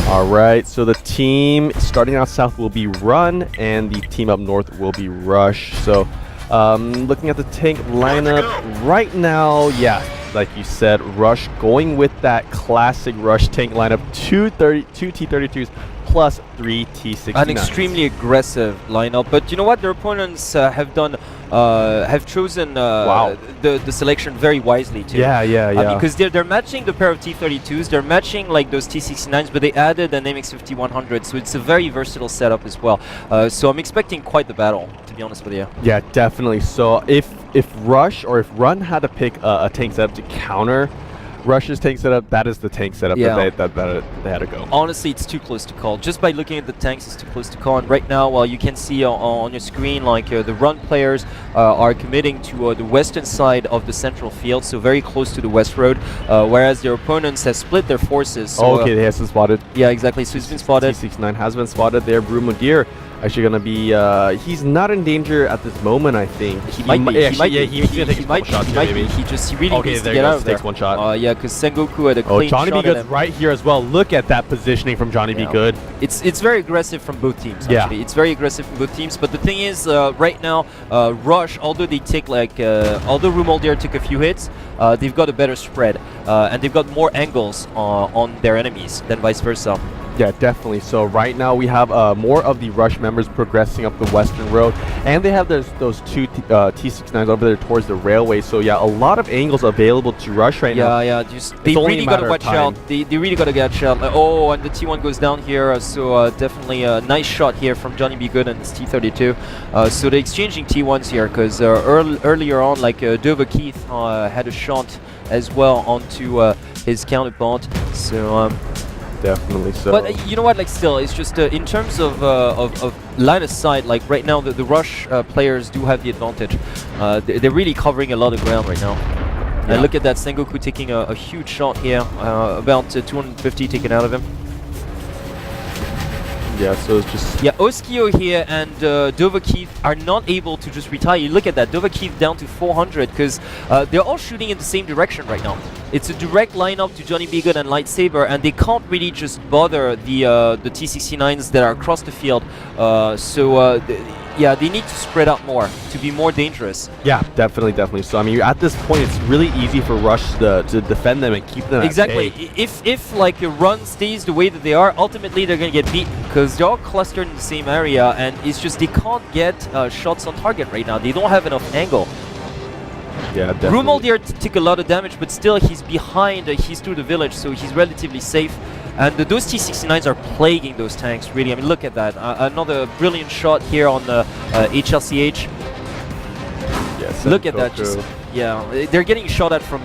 All right, so the team starting out south will be Run, and the team up north will be Rush. So looking at the tank lineup right now, yeah, like you said, Rush going with that classic Rush tank lineup, two T32s plus 3 T69s. An extremely aggressive lineup, but you know what? Their opponents have chosen the selection very wisely too. Yeah. Because they're matching the pair of T32s, they're matching like those T69s, but they added an MX5100, so it's a very versatile setup as well. So I'm expecting quite the battle, to be honest with you. Yeah, definitely. So if Rush or if Run had to pick a tank setup to counter Rush's tank setup, that is the tank setup that they had to go. Honestly, it's too close to call. Just by looking at the tanks, it's too close to call. And right now, you can see on your screen, like the Run players are committing to the western side of the central field, so very close to the west road, whereas their opponents have split their forces. So, okay, they have been spotted. Yeah, exactly. So he's been spotted. T69 has been spotted there. Brumodir actually gonna be. He's not in danger at this moment, I think. He might be. He's gonna take a couple shots here, maybe. He really needs to get out of there. Takes one shot. Yeah, because Sengoku had a clean Johnny shot B. Good's right here as well. Look at that positioning from Johnny B. Good. It's very aggressive from both teams. Actually, it's very aggressive from both teams. But the thing is, right now, Rush, although they take although Rumoldir took a few hits, they've got a better spread, and they've got more angles on their enemies than vice versa. Yeah, definitely. So right now we have more of the Rush members progressing up the western road, and they have those two T69s over there towards the railway. So yeah, a lot of angles available to Rush right now. Yeah. They really gotta watch out. They really gotta watch out. Oh, and the T1 goes down here. So definitely a nice shot here from Johnny B. Good and his T32. So they're exchanging T1s here because earlier on, like Dover Keith had a shot as well onto his counterpart. So. Definitely so. But you know what, like still, it's just in terms of line of sight, like right now the Rush players do have the advantage. They're really covering a lot of ground right now. Yeah. And look at that, Sengoku taking a huge shot here, about 250 taken out of him. Yeah, so it's just... Yeah, Oskio here and Dover Keith are not able to just retire. You look at that, Dover Keith down to 400 because they're all shooting in the same direction right now. It's a direct lineup to Johnny B. Good and Lightsaber, and they can't really just bother the T69s that are across the field. Yeah, they need to spread out more to be more dangerous. Yeah, definitely. So I mean, at this point, it's really easy for Rush to defend them and keep them exactly. at bay. If like a run stays the way that they are, ultimately they're gonna get beaten because they're all clustered in the same area, and it's just they can't get shots on target right now. They don't have enough angle. Yeah, definitely. Rumoldir took a lot of damage, but still he's behind. He's through the village, so he's relatively safe. And those T69s are plaguing those tanks, really. I mean, look at that. Another brilliant shot here on the HLCH. Yes, look at that. Just, yeah, they're getting shot at from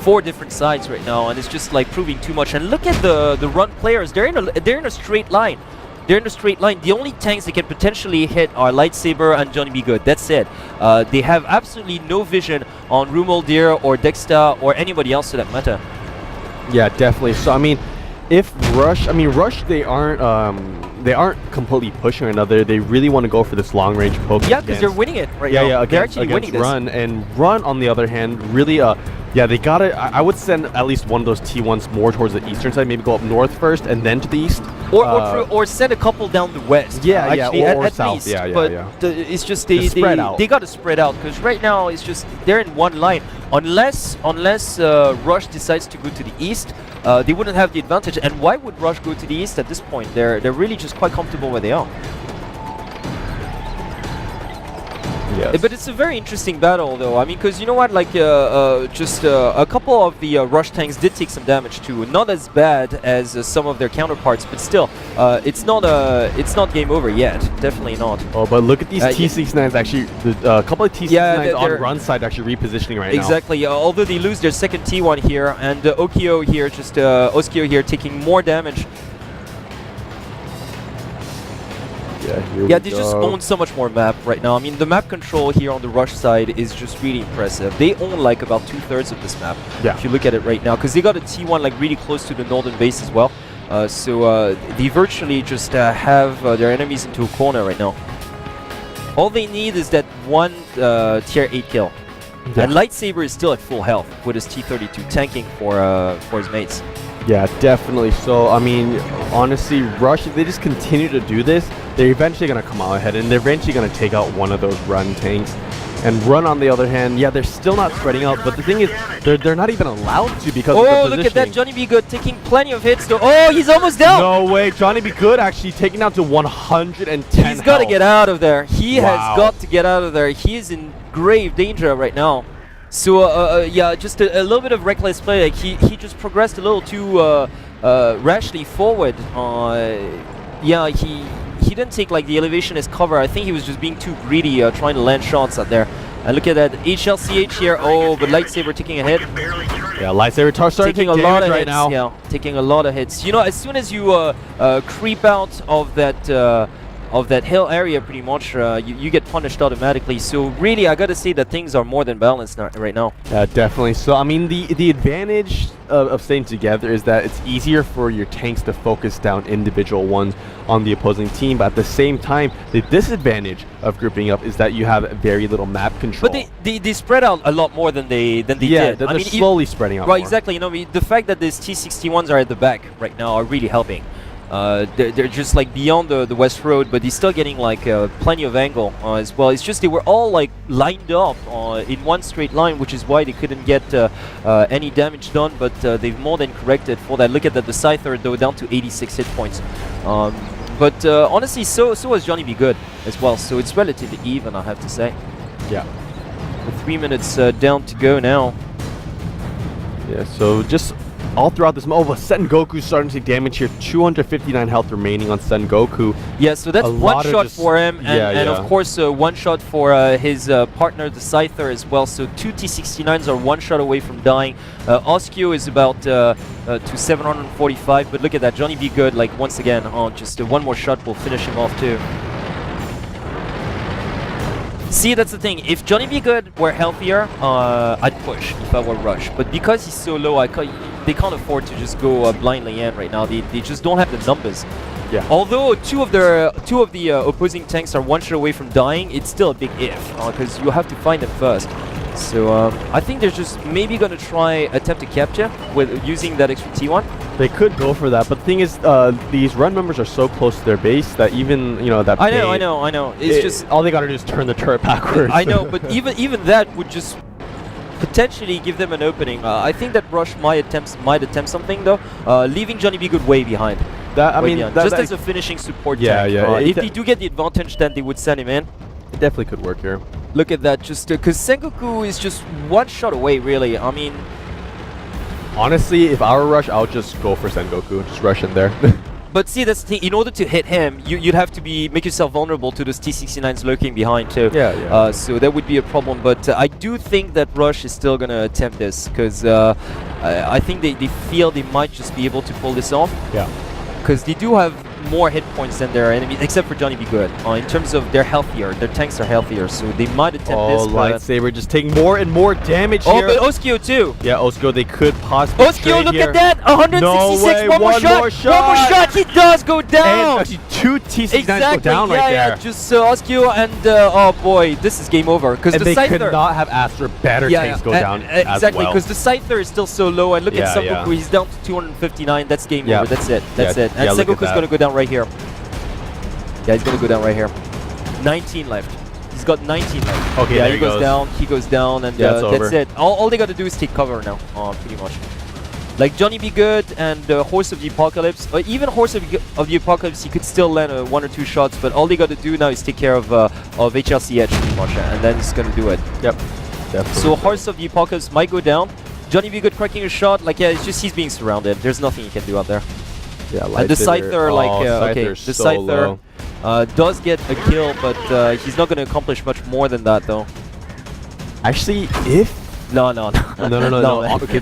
4 different sides right now, and it's just like proving too much. And look at the Run players. They're in a straight line. They're in a straight line. The only tanks they can potentially hit are Lightsaber and Johnny B. Good. That's it. They have absolutely no vision on Rumoldir or Dexter or anybody else to that matter. Yeah, definitely. So I mean, if Rush, they aren't completely pushing another. They really want to go for this long range poke. Yeah, because they're winning it right now. Yeah, they're actually winning this. Run, and Run on the other hand, really, yeah, they gotta. I would send at least one of those T1s more towards the eastern side. Maybe go up north first and then to the east. Or send a couple down the west. Yeah, actually, or south. Least. Yeah. But it's just they got to spread out because right now it's just they're in one line. Unless Rush decides to go to the east, they wouldn't have the advantage. And why would Rush go to the east at this point? They're really just quite comfortable where they are. Yes. But it's a very interesting battle, though. I mean, because you know what, like, just a couple of the Rush tanks did take some damage too. Not as bad as some of their counterparts, but still, it's not game over yet. Definitely not. Oh, but look at these T69s. Actually, a couple of T69s on Run side actually repositioning right now. Exactly. Although they lose their second T1 here, and Oskio here taking more damage. Yeah, they just own so much more map right now. I mean, the map control here on the Rush side is just really impressive. They own like about 2/3 of this map. Yeah. If you look at it right now, because they got a T1 like really close to the northern base as well. So they virtually just have their enemies into a corner right now. All they need is that one tier 8 kill. Yeah. And Lightsaber is still at full health with his T32 tanking for his mates. Yeah, definitely. So, I mean, honestly, Rush, if they just continue to do this, they're eventually going to come out ahead, and they're eventually going to take out one of those run tanks. And Run, on the other hand, yeah, they're still not spreading out, but the thing is, they're not even allowed to because of the positioning. Look at that, Johnny B. Good taking plenty of hits though. Oh, he's almost down. No way, Johnny B. Good actually taking down to 110 He's got to get out of there. He Wow. has got to get out of there. He is in grave danger right now. So, yeah, just a little bit of reckless play. Like he just progressed a little too rashly forward. Yeah, he didn't take like the elevation as cover. I think he was just being too greedy, trying to land shots out there. And look at that HLCH here. Oh, but Lightsaber taking a hit. Yeah, Lightsaber starting Taking a damage lot of right hits. now. Yeah, taking a lot of hits. You know, as soon as you creep out of that hill area, pretty much, you get punished automatically. So really, I gotta say that things are more than balanced right now. Yeah, definitely. So, I mean, the advantage of staying together is that it's easier for your tanks to focus down individual ones on the opposing team. But at the same time, the disadvantage of grouping up is that you have very little map control. But they spread out a lot more than they did. They're slowly spreading out. Right, more. exactly. You know, the fact that these T61s are at the back right now are really helping. They're just like beyond the west road, but he's still getting like plenty of angle as well. It's just they were all like lined up in one straight line, which is why they couldn't get any damage done. But they've more than corrected for that. Look at that, the Scyther though down to 86 hit points. But honestly, so was Johnny B. Good as well. So it's relatively even, I have to say. Yeah. 3 minutes down to go now. Yeah. So just all throughout this, but Sen Goku's starting to take damage here. 259 health remaining on Sen Goku. Yeah, so that's one shot for him, and of course one shot for his partner, the Scyther, as well. So two T69s are one shot away from dying. Oskio is about to 745, but look at that, Johnny B. Good, like once again, just one more shot will finish him off too. See, that's the thing. If Johnny B. Good were healthier, I'd push if I were Rush. But because he's so low, they can't afford to just go blindly in right now. They just don't have the numbers. Yeah. Although two of the opposing tanks are one shot away from dying, it's still a big if because you have to find them first. So I think they're just maybe gonna try attempt to capture with using that extra T1. They could go for that, but the thing is, these run numbers are so close to their base that even that. I know. It's just all they gotta do is turn the turret backwards. I know, but even that would just potentially give them an opening. I think that Rush might attempt something though, leaving Johnny B. Good way behind. Just as a finishing support tank. If they do get the advantage, then they would send him in. It definitely could work here. Look at that, just because Sengoku is just one shot away, really. I mean, honestly, if I were Rush, I would just go for Sengoku, just rush in there. But see, that's the thing. In order to hit him, you'd have to make yourself vulnerable to those T69s lurking behind too. Yeah. So that would be a problem. But I do think that Rush is still gonna attempt this because I think they feel they might just be able to pull this off. Yeah. Because they do have more hit points than their enemies, except for Johnny B. Good. In terms of they're healthier, their tanks are healthier, so they might attempt this. Lightsaber just taking more and more damage here. Oh, but Oskio too. Yeah, Oskio, they could possibly. Oskio, look here. at that! 166. No way, one more shot. He does go down. And actually, two T69s go down right there. Just Oskio and oh boy, this is game over because the Scyther could not have asked for better tanks go down exactly, as well. because the Scyther is still so low, and look at Sengoku, he's down to 259. That's game over. That's it. That's it. And Sengoku's gonna go down right here. Yeah, he's gonna go down right here. 19 left. He's got 19 left. Okay, yeah, there he goes down. He goes down, and that's it. All they got to do is take cover now. Pretty much. Like Johnny B. Good and Horse of the Apocalypse, or even Horse of the Apocalypse, he could still land 1 or 2 shots. But all they got to do now is take care of HLCH pretty much, and then it's gonna do it. Yep. Definitely. So Horse of the Apocalypse might go down. Johnny B. Good cracking a shot. Like it's just he's being surrounded. There's nothing he can do out there. Yeah, and the Scyther, the Scyther does get a kill, but he's not going to accomplish much more than that, though. Actually, if no. Okay.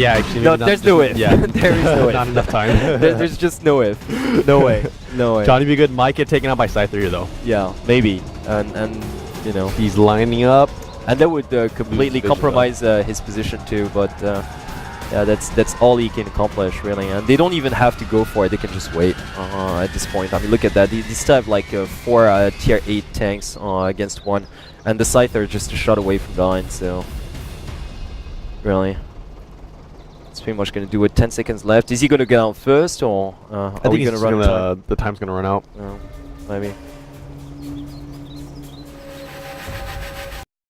Actually, no, there's no if. Yeah, there is no if. Not enough time. There's just no if. No way. No way. Johnny B. Good might get taken out by Scyther here, though. Yeah, maybe. And you know, he's lining up, and that would completely compromise his position too. But yeah, that's all he can accomplish, really. And they don't even have to go for it. They can just wait at this point. I mean, look at that. They still have like 4 tier 8 tanks against 1. And the Scyther is just a shot away from dying, so... Really. That's pretty much going to do it. 10 seconds left. Is he going to get out first, or I are think we he's going to run time? the time's gonna run out. No, maybe.